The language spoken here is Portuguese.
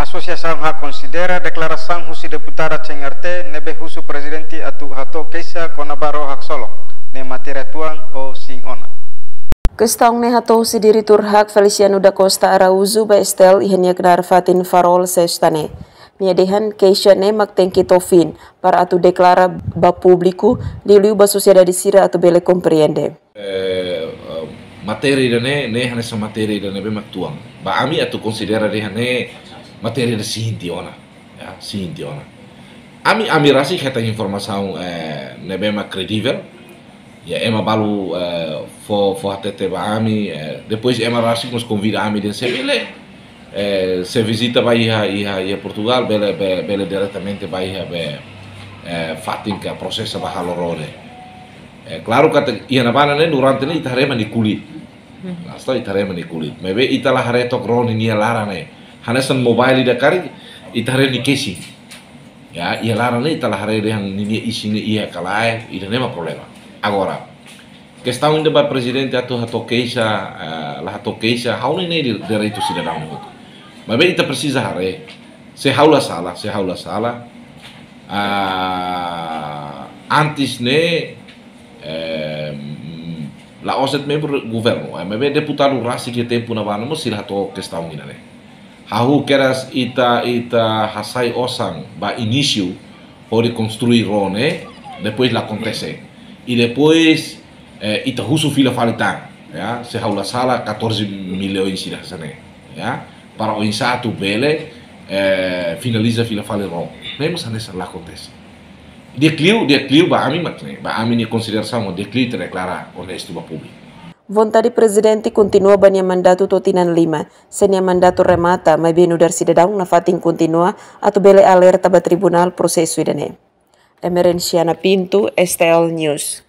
Associação ha considera declaração husi deputada cengarte nebe husu presidente atu hato keisa konabaro hak solok ne matéria tuang o sing ona. Questão ne hato husi diretor hak Feliciano da Costa Arauzo ba estel ihanya knar fatin farol sestane. Nia dehan keisa ne maktengki tofin para atu deklara ba público liu ba sociedade sira atu bele compreende. Materi ne hanessa materi ne be maktuang. Ba ami atu considera de hane materi de sintiona, ya sintiona. Ami rasi heta informação ne be mak credível. Ya ema balu fo hatete ba ami depois ema rasi nos convida ami de sebele se visita vai a Portugal bele diretamente vai a fatin que processa ba halorore. Claro que ia na bana ne durante ne itarema ni kulit. Asta itarema ni kulit. Mebe itala haretok roni ni lara ne. Hanesan mobile da kari itare ni casing. Ya, ia lara ne itala hare de han ni isi ni ia kalai, ida nema problema. Agora, questão ainda ba presidente atu hato keisa, la hato keisa, haule ne direito cidadão no. Mebe ita precisa hare. Se haula sala. Antes ne la oset membro governo, mebe deputado rasi que tempo na bana mo sila to questão ina ne. Hahu keras ita hasai osang ba início pode construir rone, depois lá acontece. E depois ita husu fila falitan, ya, se haula sala 14 milhões sila sane, ya. Para o insato bele finaliza fila faliron. Vemos nessa lá acontece. Decliu ba ami ni consideração decliu declara honesto ba público. Vontade presidente continua banyak mandato totinan 5. Senia mandato remata mai benu dar cidadão na fatin continua atau bele alerta ba tribunal prosesu idane. Emerenciana Pinto, STL News.